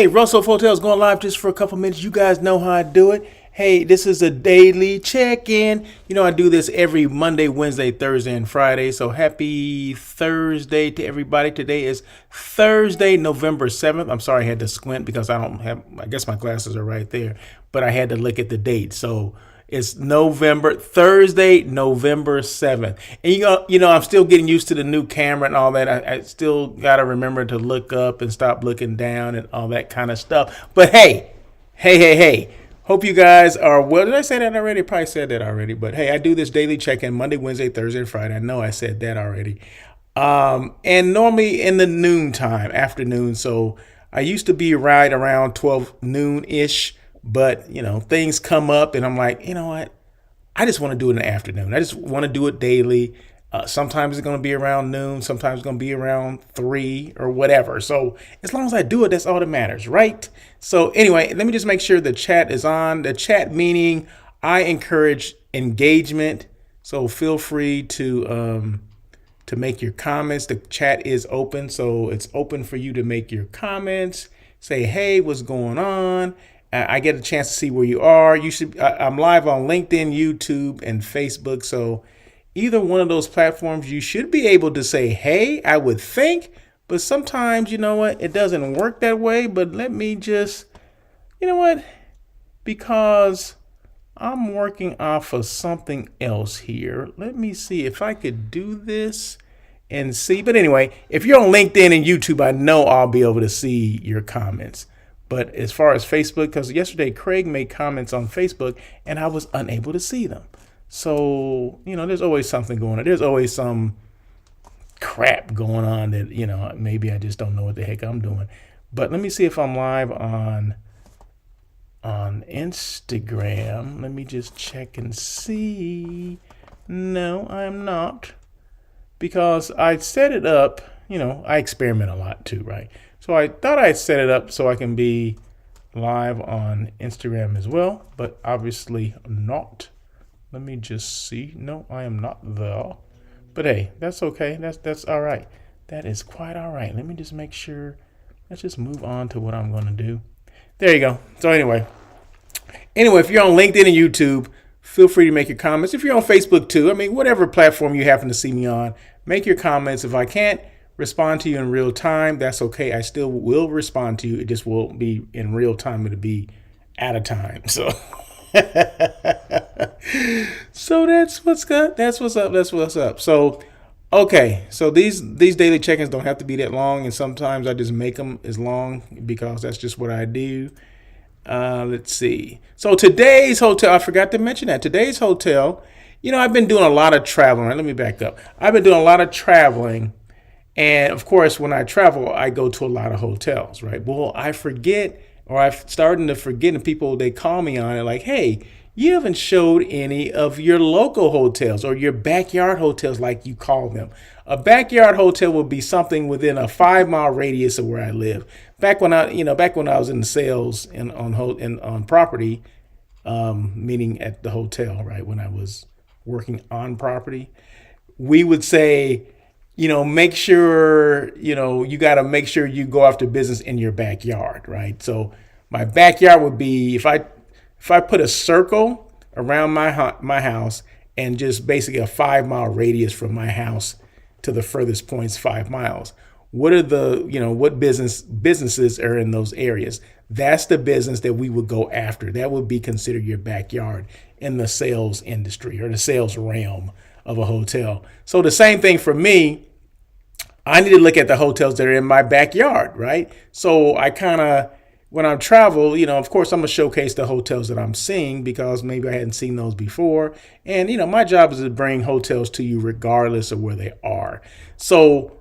Hey, Russell Hotels going live just for a couple minutes. You guys know how I do it. Hey, this is a daily check-in. You know, I do this every Monday, Wednesday, Thursday, and Friday. So happy Thursday to everybody. Today is Thursday, November 7th. I'm sorry I had to squint because I guess my glasses are right there, but I had to look at the date. So it's Thursday, November 7th. And I'm still getting used to the new camera and all that. I still got to remember to look up and stop looking down and all that kind of stuff. But hey. Hope you guys are well. Did I say that already? Probably said that already. But hey, I do this daily check-in Monday, Wednesday, Thursday, and Friday. I know I said that already. And normally in the afternoon. So I used to be right around 12 noon-ish. But, things come up and I'm like, you know what? I just want to do it in the afternoon. I just want to do it daily. Sometimes it's going to be around noon. Sometimes it's going to be around 3 or whatever. So as long as I do it, that's all that matters, right? So anyway, let me just make sure the chat is on. The chat meaning I encourage engagement. So feel free to make your comments. The chat is open. So it's open for you to make your comments. Say, hey, what's going on? I get a chance to see where you are. I'm live on LinkedIn, YouTube, and Facebook. So either one of those platforms, you should be able to say, hey, I would think. But sometimes, you know what? It doesn't work that way. But let me just, because I'm working off of something else here. Let me see if I could do this and see. But anyway, if you're on LinkedIn and YouTube, I know I'll be able to see your comments. But as far as Facebook, because yesterday Craig made comments on Facebook and I was unable to see them. So, there's always something going on. There's always some crap going on that, maybe I just don't know what the heck I'm doing. But let me see if I'm live on Instagram. Let me just check and see. No, I'm not. Because I set it up, I experiment a lot too, right? So I thought I'd set it up so I can be live on Instagram as well, but obviously not. Let me just see. No, I am not there. But hey, that's okay. That's all right. That is quite all right. Let me just make sure. Let's just move on to what I'm going to do. There you go. So anyway, if you're on LinkedIn and YouTube, feel free to make your comments. If you're on Facebook too, whatever platform you happen to see me on, make your comments. If I can't respond to you in real time, that's okay. I still will respond to you. It just won't be in real time. It'll be at a time. So so that's what's good. That's what's up. So okay, so these daily check-ins don't have to be that long, and sometimes I just make them as long because that's just what I do. Let's see. So today's hotel, I forgot to mention that. Today's hotel, I've been doing a lot of traveling. Right, let me back up. I've been doing a lot of traveling. And of course, when I travel, I go to a lot of hotels, right? Well, I forget, or I'm starting to forget, and people, they call me on it like, hey, you haven't showed any of your local hotels or your backyard hotels, like you call them. A backyard hotel would be something within a 5-mile radius of where I live. Back when I was in sales and on property, meaning at the hotel, right? When I was working on property, we would say, make sure, you got to make sure you go after business in your backyard, right? So my backyard would be, if I put a circle around my house and just basically a 5-mile radius from my house to the furthest point's 5 miles. What are what businesses are in those areas? That's the business that we would go after. That would be considered your backyard in the sales industry or the sales realm of a hotel. So the same thing for me. I need to look at the hotels that are in my backyard, right? So I when I travel, of course, I'm going to showcase the hotels that I'm seeing because maybe I hadn't seen those before. And, my job is to bring hotels to you regardless of where they are. So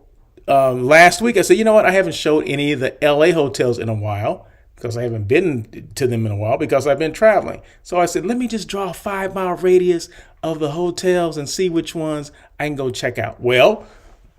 last week I said, I haven't showed any of the LA hotels in a while because I haven't been to them in a while because I've been traveling. So I said, let me just draw a 5-mile radius of the hotels and see which ones I can go check out. Well,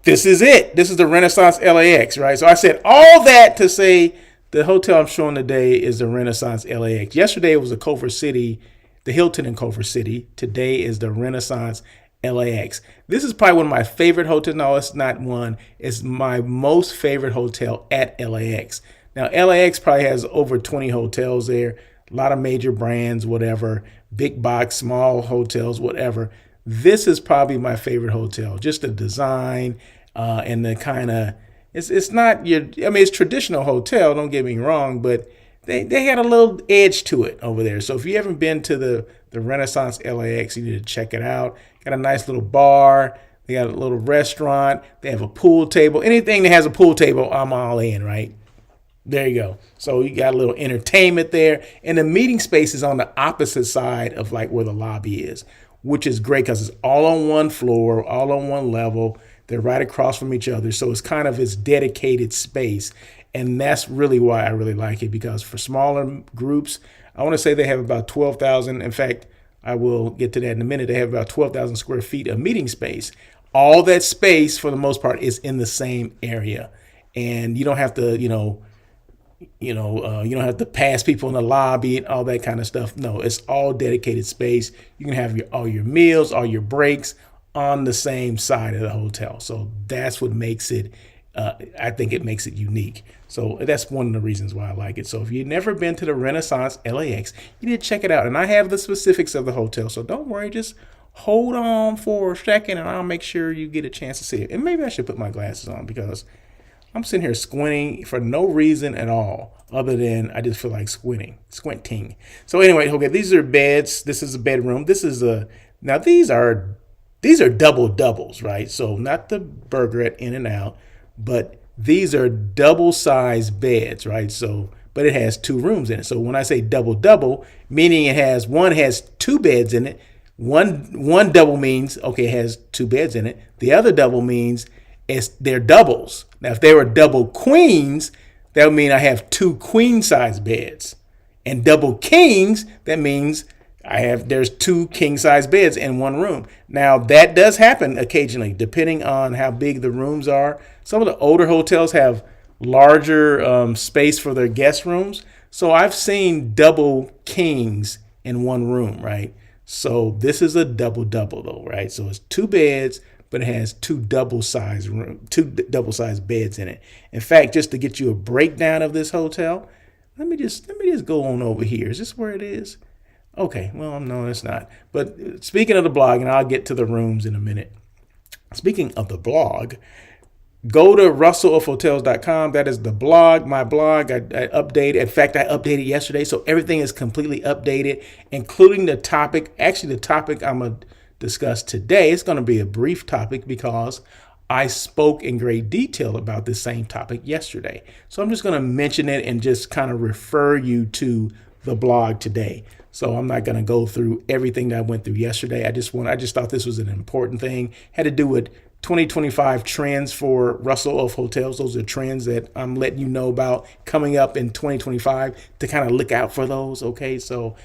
this is it. This is the Renaissance LAX, right? So I said all that to say the hotel I'm showing today is the Renaissance LAX. Yesterday it was the Culver City, the Hilton in Culver City. Today is the Renaissance LAX. This is probably one of my favorite hotels. No, it's not one. It's my most favorite hotel at LAX. Now, LAX probably has over 20 hotels there, a lot of major brands, whatever, big box, small hotels, whatever. This is probably my favorite hotel. Just the design and the kind of it's not your. I mean, it's traditional hotel. Don't get me wrong, but they had a little edge to it over there. So if you haven't been to the Renaissance LAX, you need to check it out. Got a nice little bar. They got a little restaurant. They have a pool table. Anything that has a pool table, I'm all in, right? There you go. So you got a little entertainment there. And the meeting space is on the opposite side of like where the lobby is, which is great because it's all on one floor, all on one level. They're right across from each other. So it's kind of its dedicated space. And that's really why I really like it, because for smaller groups, I want to say they have about 12,000. In fact, I will get to that in a minute. They have about 12,000 square feet of meeting space. All that space, for the most part, is in the same area. And you don't have to, you don't have to pass people in the lobby and all that kind of stuff. No, it's all dedicated space. You can have all your meals, all your breaks on the same side of the hotel. So that's what makes it, I think it makes it unique. So that's one of the reasons why I like it. So if you've never been to the Renaissance LAX, you need to check it out. And I have the specifics of the hotel. So don't worry, just hold on for a second and I'll make sure you get a chance to see it. And maybe I should put my glasses on because I'm sitting here squinting for no reason at all, other than I just feel like squinting. So anyway, okay, these are beds. This is a bedroom. Now these are double doubles, right? So not the burger at In-N-Out, but these are double sized beds, right? So, but it has two rooms in it. So when I say double double, meaning one has two beds in it. One double means, okay, it has two beds in it. The other double means they're doubles. Now, if they were double queens, that would mean I have two queen size beds. And double kings, that means there's two king size beds in one room. Now, that does happen occasionally, depending on how big the rooms are. Some of the older hotels have larger space for their guest rooms. So I've seen double kings in one room, right? So this is a double double though, right? So it's two beds, but it has two double size beds in it. In fact, just to get you a breakdown of this hotel, let me just go on over here. Is this where it is? Okay, well, no, it's not. But speaking of the blog, and I'll get to the rooms in a minute. Speaking of the blog, go to russelofhotels.com. That is the blog, my blog. I updated. In fact, I updated yesterday, so everything is completely updated, including the topic. Actually, the topic I'm going to discuss today is going to be a brief topic because I spoke in great detail about this same topic yesterday. So I'm just going to mention it and just kind of refer you to the blog today. So I'm not going to go through everything that I went through yesterday. I just thought this was an important thing. Had to do with 2025 trends for Russell of Hotels. Those are trends that I'm letting you know about coming up in 2025 to kind of look out for those. Okay, so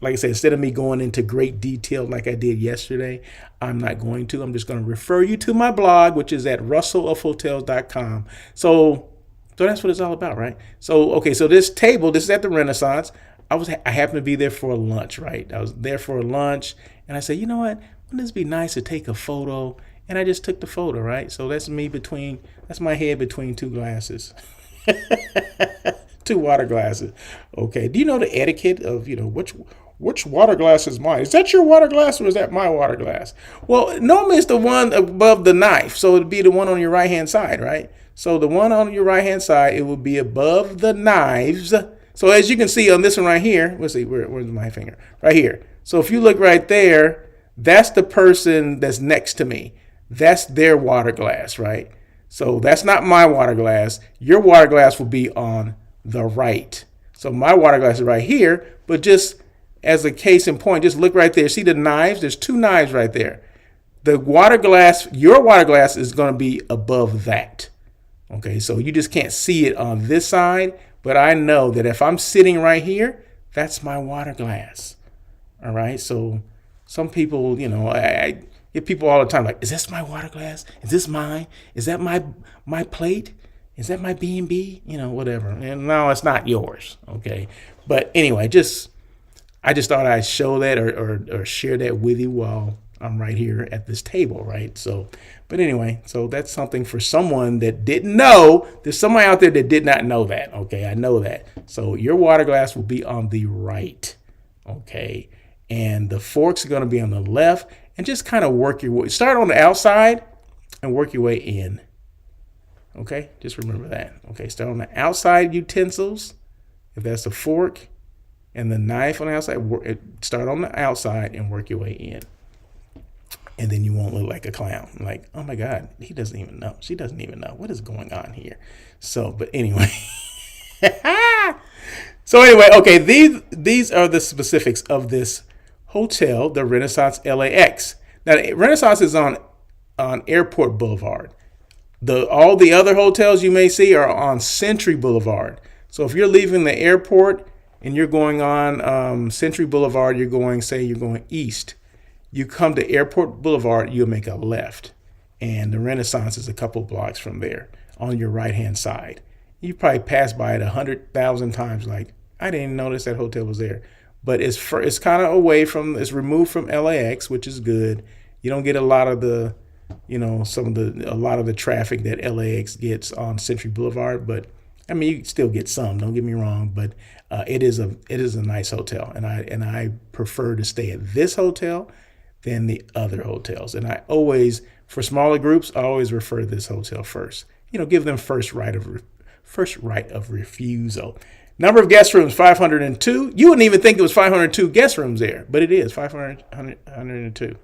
like I said, instead of me going into great detail like I did yesterday, I'm not going to. I'm just going to refer you to my blog, which is at russelofhotels.com. So that's what it's all about, right? So, okay, so this is at the Renaissance. I happened to be there for a lunch, right? I was there for a lunch, and I said, you know what? Wouldn't this be nice to take a photo? And I just took the photo, right? So that's my head between two glasses. Two water glasses. Okay. Do you know the etiquette of, which water glass is mine? Is that your water glass or is that my water glass? Well, normally it's the one above the knife. So it'd be the one on your right hand side, right? So the one on your right hand side, it would be above the knives. So as you can see on this one right here, let's see, where's my finger? Right here. So if you look right there, that's the person that's next to me. That's their water glass, right? So that's not my water glass. Your water glass will be on the right. So my water glass is right here, but just as a case in point, just look right there. See the knives? There's two knives right there. The water glass, your water glass is going to be above that. Okay, so you just can't see it on this side, but I know that if I'm sitting right here, that's my water glass. All right, so some people, I get people all the time like, is this my water glass? Is this mine? Is that my plate? Is that my B&B? Whatever. And no, it's not yours. Okay. But anyway, I just thought I'd show that or share that with you while I'm right here at this table, right? So, but anyway, so that's something for someone that didn't know. There's someone out there that did not know that. Okay, I know that. So your water glass will be on the right. Okay, and the forks are going to be on the left, and just kind of work your way. Start on the outside and work your way in. Okay, just remember that. Okay, start on the outside utensils. If that's a fork and the knife on the outside, start on the outside and work your way in. And then you won't look like a clown. Like, oh my God, he doesn't even know. She doesn't even know what is going on here. So, but anyway. So anyway, okay, these are the specifics of this hotel, the Renaissance LAX. Now, Renaissance is on Airport Boulevard. All the other hotels you may see are on Century Boulevard. So if you're leaving the airport and you're going on Century Boulevard, you're going east. You come to Airport Boulevard, you'll make a left. And the Renaissance is a couple blocks from there on your right-hand side. You probably passed by it 100,000 times. Like, I didn't even notice that hotel was there. But it's kind of it's removed from LAX, which is good. You don't get a lot of the, a lot of the traffic that LAX gets on Century Boulevard. But I mean, you still get some. Don't get me wrong. But it is a nice hotel, and I prefer to stay at this hotel than the other hotels. And I always, for smaller groups, I always refer to this hotel first. Give them first right of refusal. Number of guest rooms, 502. You wouldn't even think there was 502 guest rooms there, but it is 502.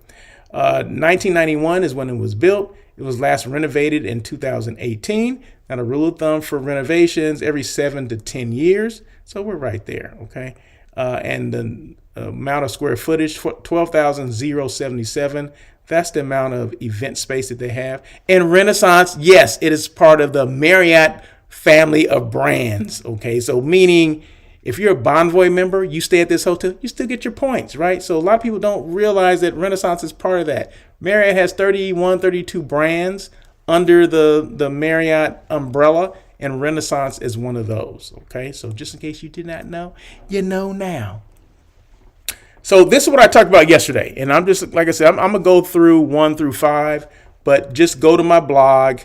1991 is when it was built. It was last renovated in 2018. Now, the rule of thumb for renovations, every 7 to 10 years. So we're right there, okay? And the amount of square footage, 12,077. That's the amount of event space that they have. And Renaissance, yes, it is part of the Marriott family of brands, okay? So meaning if you're a Bonvoy member, you stay at this hotel, you still get your points, right? So a lot of people don't realize that Renaissance is part of that. Marriott has 31, 32 brands under the Marriott umbrella, and Renaissance is one of those, okay? So just in case you did not know, you know now. So this is what I talked about yesterday, and I'm just, like I said, I'm going to go through 1 through 5, but just go to my blog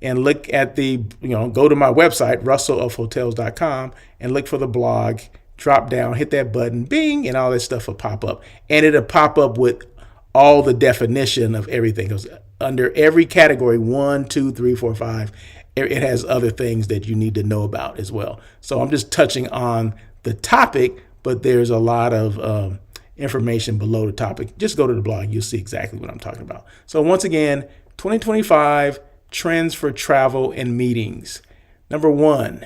and look at go to my website, russellofhotels.com, and look for the blog, drop down, hit that button, bing, and all that stuff will pop up. And it'll pop up with all the definition of everything. Because under every category, 1, 2, 3, 4, 5, it has other things that you need to know about as well. So I'm just touching on the topic, but there's a lot of information below the topic. Just go to the blog. You'll see exactly what I'm talking about. So once again, 2025 trends for travel and meetings. Number 1,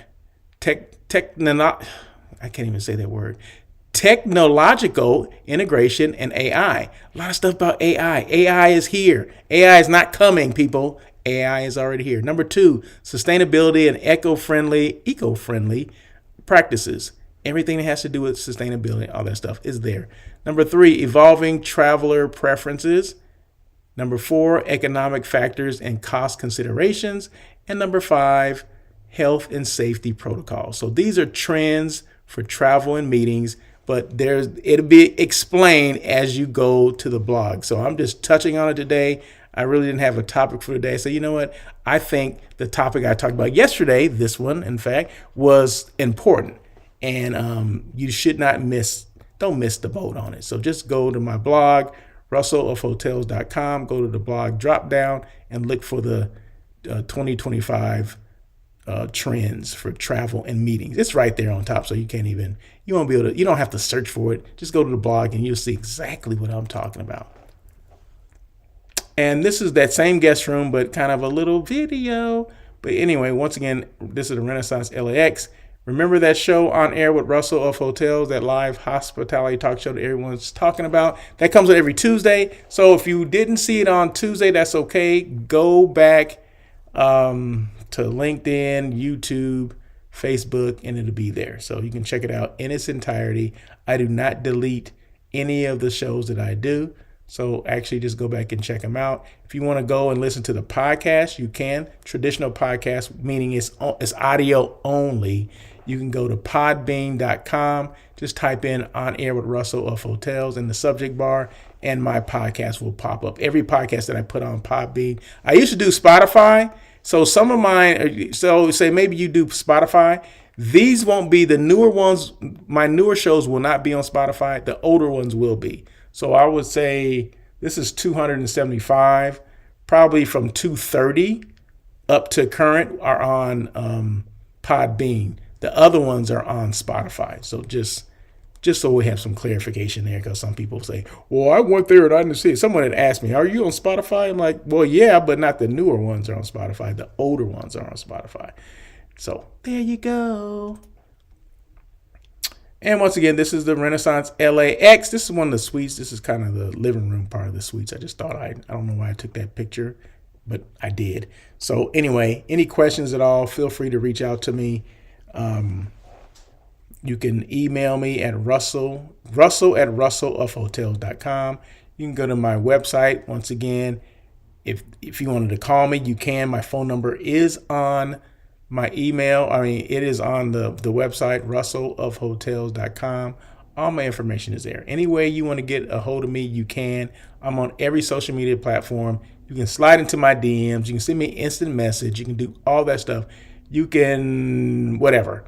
I can't even say that word. Technological integration and AI. A lot of stuff about AI. AI is here. AI is not coming, people. AI is already here. Number 2, sustainability and eco-friendly practices. Everything that has to do with sustainability, all that stuff is there. Number 3, evolving traveler preferences. Number 4, economic factors and cost considerations. And number 5, health and safety protocols. So these are trends for travel and meetings, but it'll be explained as you go to the blog. So I'm just touching on it today. I really didn't have a topic for today. So you know what? I think the topic I talked about yesterday, this one, in fact, was important. And you should not don't miss the boat on it. So just go to my blog, russellofhotels.com, go to the blog drop down and look for the 2025 trends for travel and meetings. It's right there on top, so you won't be able to, you don't have to search for it. Just go to the blog and you'll see exactly what I'm talking about. And this is that same guest room, but kind of a little video. But anyway, once again, this is the Renaissance LAX. Remember that show on air with Russell of Hotels, that live hospitality talk show that everyone's talking about? That comes out every Tuesday. So if you didn't see it on Tuesday, that's okay. Go back to LinkedIn, YouTube, Facebook, and it'll be there. So you can check it out in its entirety. I do not delete any of the shows that I do. So actually just go back and check them out. If you want to go and listen to the podcast, you can. Traditional podcast, meaning it's audio only. you can go to podbean.com. Just type in On Air with Russell of Hotels in the subject bar, and my podcast will pop up. Every podcast that I put on Podbean. I used to do Spotify. So some of mine, so say maybe you do Spotify. These won't be the newer ones. My newer shows will not be on Spotify. The older ones will be. So I would say this is 275, probably from 230 up to current are on Podbean. The other ones are on Spotify. So just so we have some clarification there, because some people say, well, I went there and I didn't see it. Someone had asked me, are you on Spotify? I'm like, well, yeah, but not the newer ones are on Spotify. The older ones are on Spotify. So there you go. And once again, this is the Renaissance LAX. This is one of the suites. This is kind of the living room part of the suites. I just thought I don't know why I took that picture, but I did. So anyway, any questions at all, feel free to reach out to me. You can email me at russell at russellofhotels.com. You can go to my website. Once again, if you wanted to call me, you can. My phone number is on my email. It is on the website, russellofhotels.com. All my information is there. Any way you want to get a hold of me, you can. I'm on every social media platform. You can slide into my DMs. You can send me an instant message. You can do all that stuff. You can, whatever.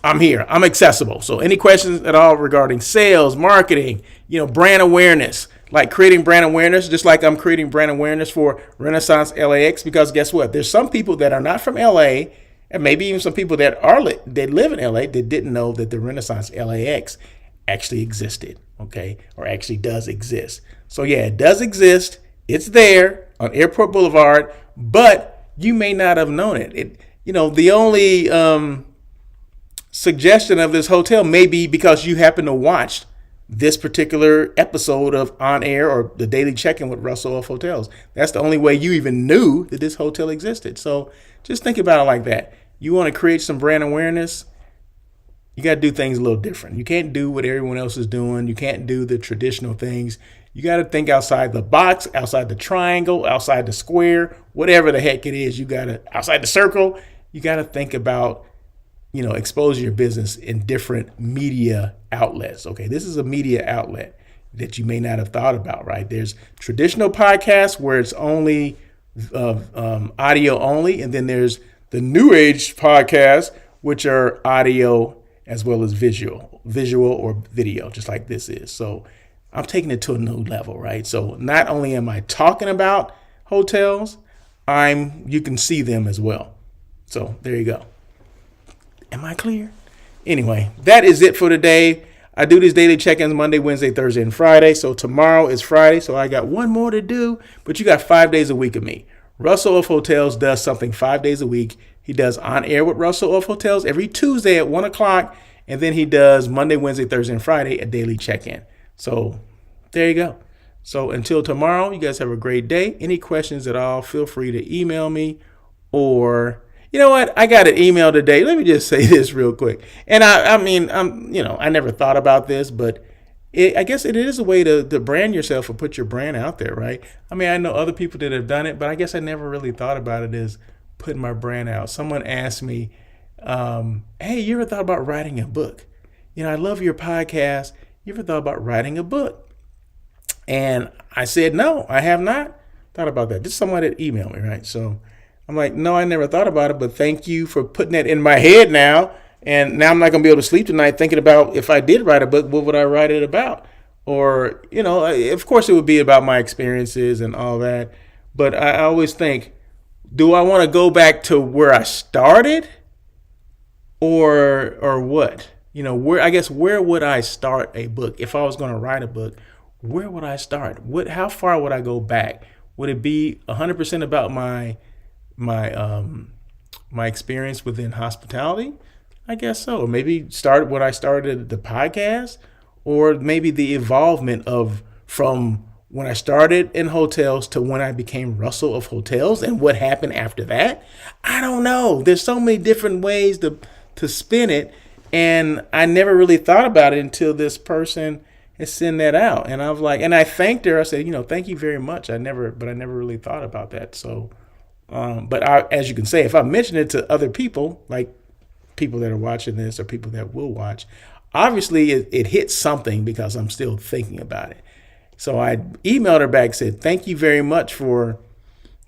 I'm here. I'm accessible. So any questions at all regarding sales, marketing, brand awareness, like creating brand awareness, just like I'm creating brand awareness for Renaissance LAX, because guess what? There's some people that are not from LA, and maybe even some people that live in LA that didn't know that the Renaissance LAX actually existed, okay, or actually does exist. So yeah, it does exist. It's there on Airport Boulevard, but you may not have known it. The only suggestion of this hotel may be because you happen to watch this particular episode of On Air or the Daily Check-In with Russell of Hotels. That's the only way you even knew that this hotel existed. So just think about it like that. You want to create some brand awareness, you got to do things a little different. You can't do what everyone else is doing. You can't do the traditional things. You got to think outside the box, outside the triangle, outside the square, whatever the heck it is. You got to, outside the circle, you got to think about expose your business in different media outlets. Okay, this is a media outlet that you may not have thought about, right? There's traditional podcasts where it's only audio only, and then there's the new age podcasts, which are audio as well as visual or video, just like this is. So I'm taking it to a new level, right? So not only am I talking about hotels, you can see them as well. So there you go. Am I clear? Anyway, that is it for today. I do these daily check-ins Monday, Wednesday, Thursday, and Friday. So tomorrow is Friday, so I got one more to do. But you got 5 days a week of me. Russell of Hotels does something 5 days a week. He does On Air with Russell of Hotels every Tuesday at 1 o'clock. And then he does Monday, Wednesday, Thursday, and Friday a daily check-in. So there you go. So until tomorrow, you guys have a great day. Any questions at all, feel free to email me, or you know what? I got an email today. Let me just say this real quick. And I never thought about this, but I guess it is a way to brand yourself or put your brand out there, right? I know other people that have done it, but I guess I never really thought about it as putting my brand out. Someone asked me, hey, you ever thought about writing a book? I love your podcast. You ever thought about writing a book? And I said, no, I have not thought about that. This is someone that emailed me, right? So I'm like, no, I never thought about it, but thank you for putting that in my head now. And now I'm not going to be able to sleep tonight thinking about, if I did write a book, what would I write it about? Or, of course it would be about my experiences and all that. But I always think, do I want to go back to where I started or what? Where would I start a book? If I was going to write a book, where would I start? How far would I go back? Would it be 100% about my experience within hospitality? I guess so. Or maybe start when I started the podcast, or maybe the evolvement from when I started in hotels to when I became Russell of Hotels and what happened after that. I don't know. There's so many different ways to spin it, and I never really thought about it until this person has sent that out, and I was like, and I thanked her. I said, thank you very much. I never really thought about that. So. But as you can say, if I mention it to other people, like people that are watching this or people that will watch, obviously it hit something because I'm still thinking about it. So I emailed her back, said, thank you very much for,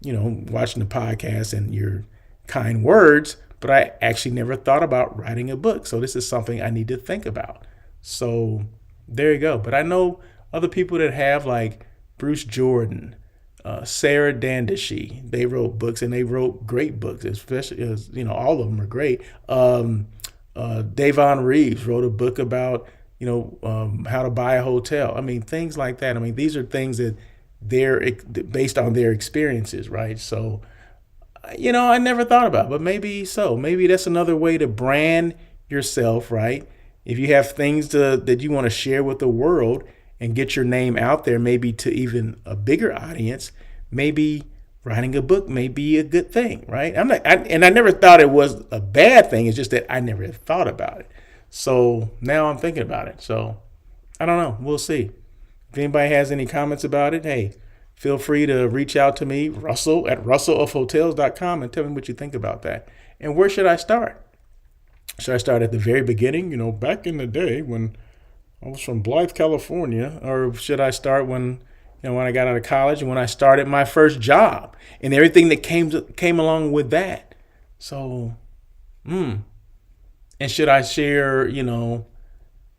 watching the podcast and your kind words, but I actually never thought about writing a book. So this is something I need to think about. So there you go. But I know other people that have, like Bruce Jordan, Sarah Dandashi. They wrote books, and they wrote great books, especially as all of them are great. Davon Reeves wrote a book about how to buy a hotel. I mean, things like that. I mean, these are things that they're based on their experiences, right? So I never thought about it, but maybe so. Maybe that's another way to brand yourself, right? If you have things that you want to share with the world and get your name out there, maybe to even a bigger audience, maybe writing a book may be a good thing, right? And I never thought it was a bad thing. It's just that I never thought about it. So now I'm thinking about it. So I don't know. We'll see. If anybody has any comments about it, hey, feel free to reach out to me, Russell at russellofhotels.com, and tell me what you think about that. And where should I start? Should I start at the very beginning, back in the day when I was from Blythe, California, or should I start when I got out of college and when I started my first job and everything that came along with that? So, and should I share,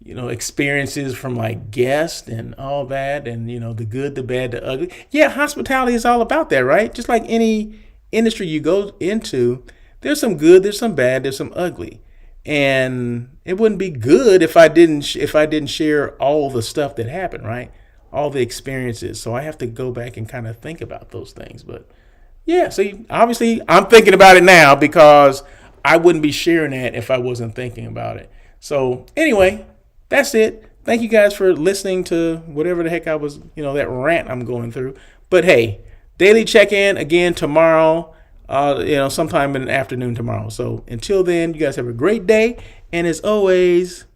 experiences from like guests and all that, and the good, the bad, the ugly? Yeah, hospitality is all about that, right? Just like any industry you go into, there's some good, there's some bad, there's some ugly. And it wouldn't be good if I didn't share all the stuff that happened, right? All the experiences. So I have to go back and kind of think about those things. But yeah, see, obviously I'm thinking about it now because I wouldn't be sharing that if I wasn't thinking about it. So anyway, that's it. Thank you guys for listening to whatever the heck I was, that rant I'm going through. But hey, daily check-in again tomorrow. Sometime in the afternoon tomorrow. So until then, you guys have a great day. And as always,